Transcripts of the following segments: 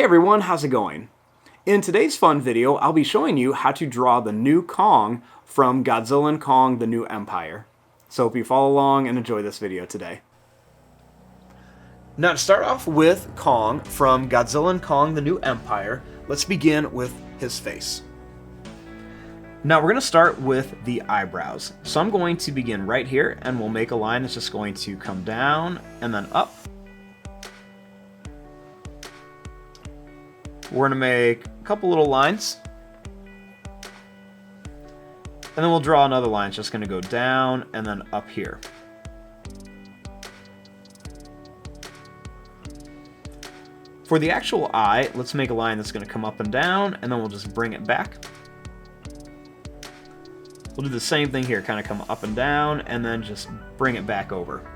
Hey everyone, how's it going? In today's fun video, I'll be showing you how to draw the new Kong from Godzilla and Kong: The New Empire. So hope you follow along and enjoy this video today. Now to start off with Kong from Godzilla and Kong: The New Empire, let's begin with his face. Now we're going to start with the eyebrows. So I'm going to begin right here and we'll make a line that's just going to come down and then up. We're going to make a couple little lines. And then we'll draw another line. It's just going to go down and then up here. For the actual eye, let's make a line that's going to come up and down, and then we'll just bring it back. We'll do the same thing here, kind of come up and down, and then just bring it back over.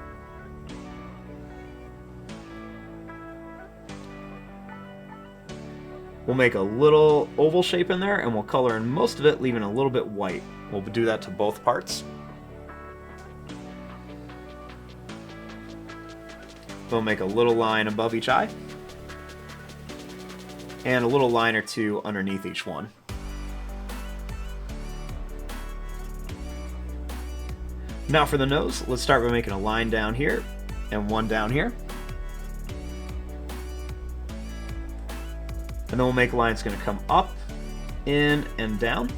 We'll make a little oval shape in there, and we'll color in most of it, leaving a little bit white. We'll do that to both parts. We'll make a little line above each eye, and a little line or two underneath each one. Now for the nose, let's start by making a line down here, and one down here. And then we'll make a line that's going to come up, in, and down.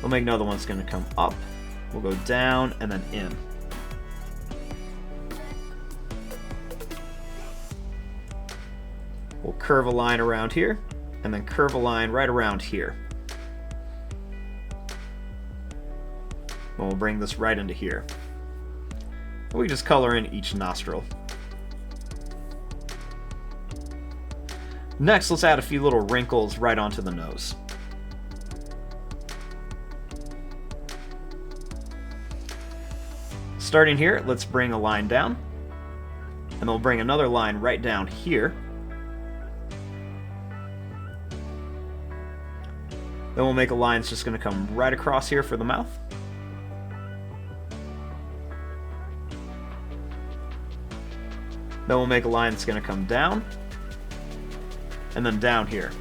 We'll make another one that's going to come up. We'll go down, and then in. We'll curve a line around here, and then curve a line right around here. And we'll bring this right into here. And we just color in each nostril. Next, let's add a few little wrinkles right onto the nose. Starting here, let's bring a line down, and then we'll bring another line right down here. Then we'll make a line that's just going to come right across here for the mouth. Then we'll make a line that's going to come down, and then down here.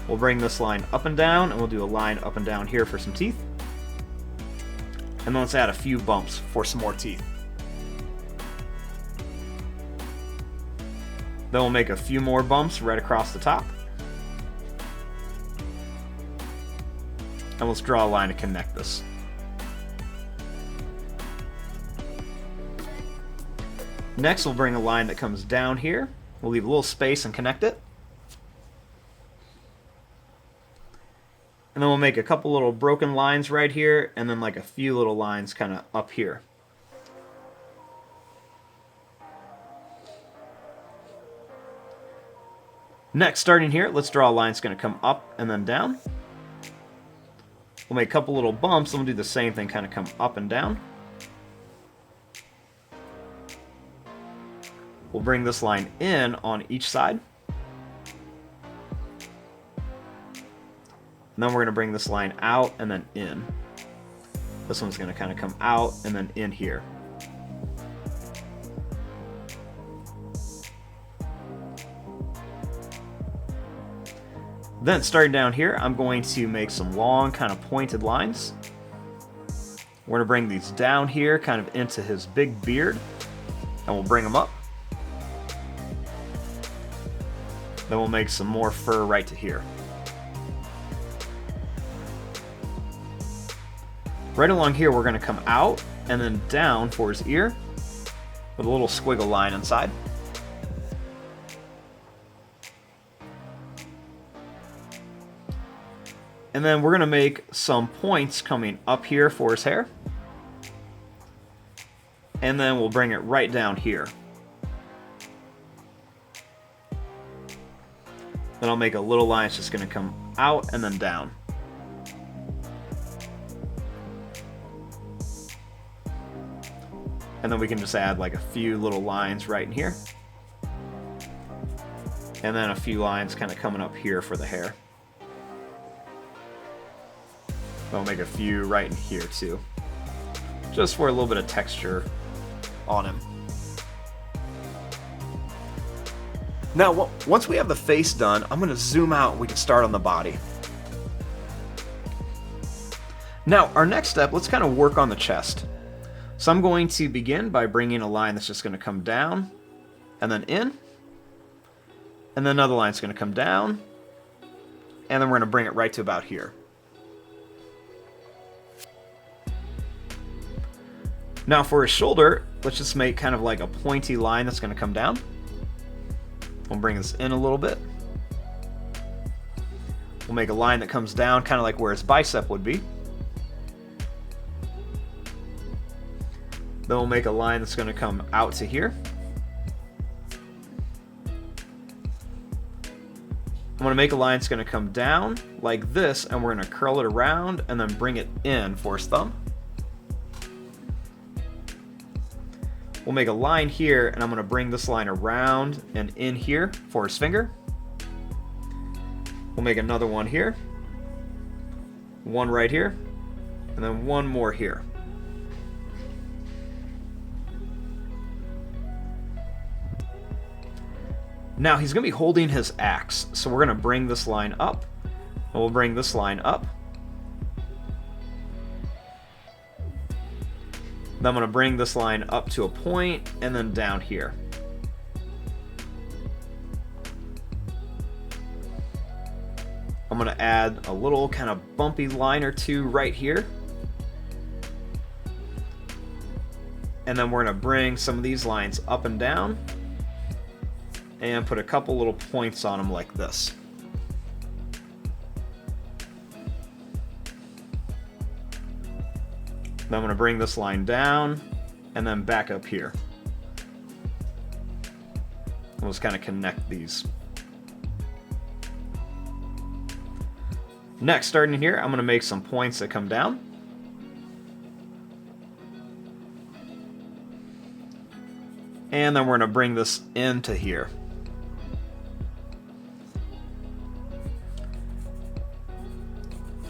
We'll bring this line up and down, and we'll do a line up and down here for some teeth. And then let's add a few bumps for some more teeth. Then we'll make a few more bumps right across the top. And let's draw a line to connect this. Next, we'll bring a line that comes down here. We'll leave a little space and connect it. And then we'll make a couple little broken lines right here, and then like a few little lines kind of up here. Next, starting here, let's draw a line that's going to come up and then down. We'll make a couple little bumps, and we'll do the same thing, kind of come up and down. We'll bring this line in on each side. And then we're going to bring this line out and then in. This one's going to kind of come out and then in here. Then starting down here, I'm going to make some long kind of pointed lines. We're going to bring these down here kind of into his big beard, and we'll bring them up. Then we'll make some more fur right to here. Right along here, we're going to come out and then down for his ear with a little squiggle line inside. And then we're going to make some points coming up here for his hair. And then we'll bring it right down here. Then I'll make a little line that's just going to come out and then down. And then we can just add like a few little lines right in here. And then a few lines kind of coming up here for the hair. I'll make a few right in here too, just for a little bit of texture on him. Now, once we have the face done, I'm going to zoom out and we can start on the body. Now, our next step, let's kind of work on the chest. So I'm going to begin by bringing a line that's just going to come down, and then in, and then another line that's going to come down, and then we're going to bring it right to about here. Now for his shoulder, let's just make kind of like a pointy line that's going to come down. We'll bring this in a little bit. We'll make a line that comes down kind of like where his bicep would be. Then we'll make a line that's going to come out to here. I'm going to make a line that's going to come down like this, and we're going to curl it around and then bring it in for his thumb. We'll make a line here, and I'm going to bring this line around and in here for his finger. We'll make another one here, one right here, and then one more here. Now he's going to be holding his axe, so we're going to bring this line up, and we'll bring this line up. Then I'm going to bring this line up to a point and then down here. I'm going to add a little kind of bumpy line or two right here. And then we're going to bring some of these lines up and down and put a couple little points on them like this. Then I'm going to bring this line down and then back up here. We'll just kind of connect these. Next, starting here, I'm going to make some points that come down. And then we're going to bring this into here.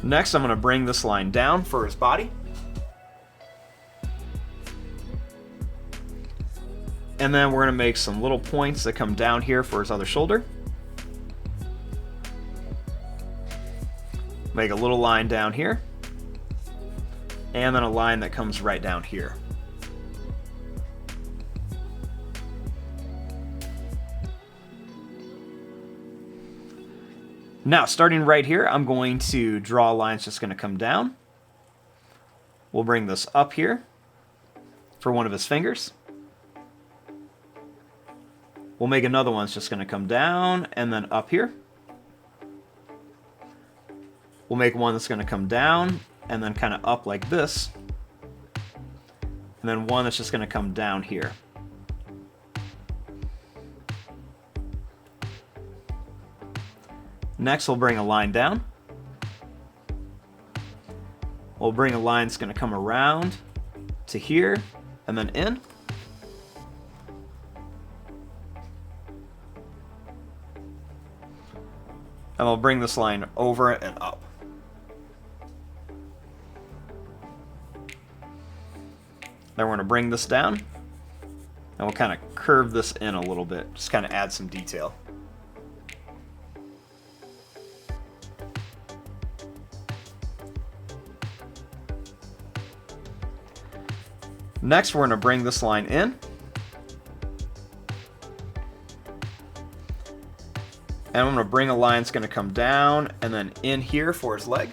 Next, I'm going to bring this line down for his body. And then we're going to make some little points that come down here for his other shoulder. Make a little line down here. And then a line that comes right down here. Now, starting right here, I'm going to draw a line that's just going to come down. We'll bring this up here for one of his fingers. We'll make another one that's just going to come down and then up here. We'll make one that's going to come down and then kind of up like this. And then one that's just going to come down here. Next, we'll bring a line down. We'll bring a line that's going to come around to here and then in. And we'll bring this line over and up. Then we're going to bring this down, and we'll kind of curve this in a little bit, just kind of add some detail. Next, we're going to bring this line in. And I'm going to bring a line that's going to come down and then in here for his leg.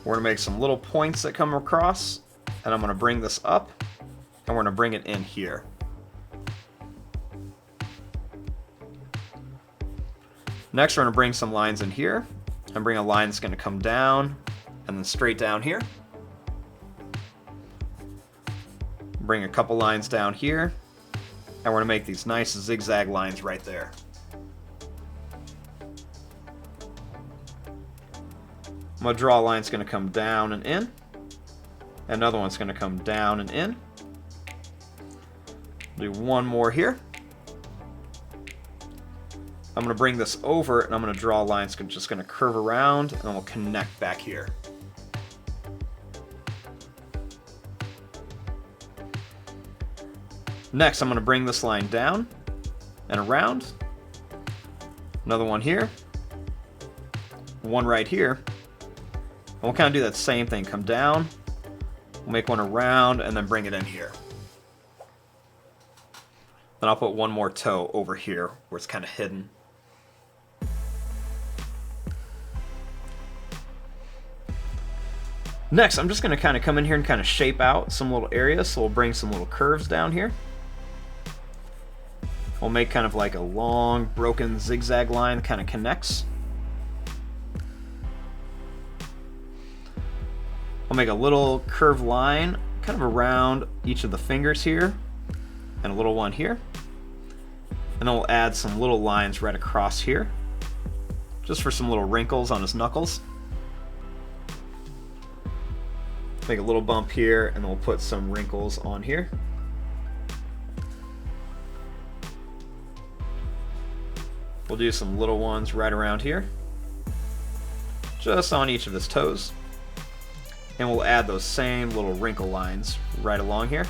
We're going to make some little points that come across, and I'm going to bring this up, and we're going to bring it in here. Next, we're going to bring some lines in here, and bring a line that's going to come down, and then straight down here. Bring a couple lines down here, and we're going to make these nice zigzag lines right there. I'm going to draw a line that's going to come down and in. Another one's going to come down and in. Do one more here. I'm going to bring this over, and I'm going to draw a line that's just going to curve around, and then we'll connect back here. Next, I'm going to bring this line down and around. Another one here. One right here. And we'll kind of do that same thing. Come down, we'll make one around, and then bring it in here. Then I'll put one more toe over here where it's kind of hidden. Next, I'm just going to kind of come in here and kind of shape out some little areas. So we'll bring some little curves down here. We'll make kind of like a long, broken zigzag line that kind of connects. I'll make a little curved line kind of around each of the fingers here, and a little one here. And then we'll add some little lines right across here, just for some little wrinkles on his knuckles. Make a little bump here, and then we'll put some wrinkles on here. We'll do some little ones right around here, just on each of his toes. And we'll add those same little wrinkle lines right along here.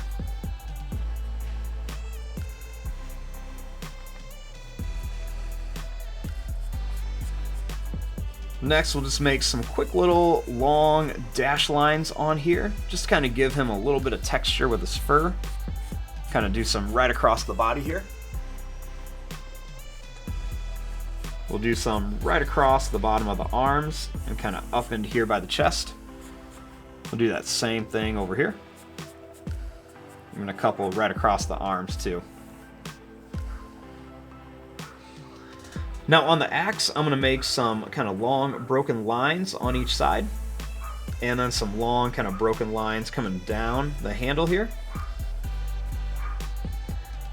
Next, we'll just make some quick little long dash lines on here, just to kind of give him a little bit of texture with his fur. Kind of do some right across the body here. We'll do some right across the bottom of the arms and kind of up into here by the chest. We'll do that same thing over here. And a couple right across the arms too. Now on the axe, I'm going to make some kind of long broken lines on each side. And then some long kind of broken lines coming down the handle here.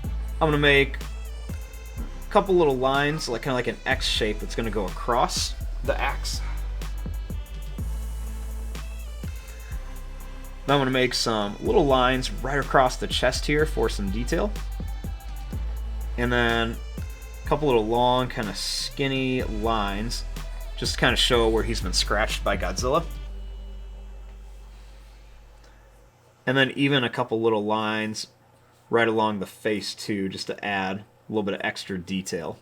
I'm going to make a couple little lines, like kind of like an X shape that's going to go across the axe. Now I'm going to make some little lines right across the chest here for some detail. And then a couple little long, kind of skinny lines, just to kind of show where he's been scratched by Godzilla. And then even a couple little lines right along the face too, just to add a little bit of extra detail.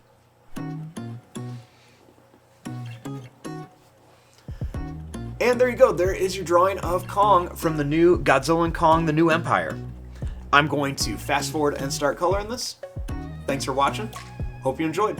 And there you go, there is your drawing of Kong from the new Godzilla & Kong, the New Empire. I'm going to fast forward and start coloring this. Thanks for watching. Hope you enjoyed.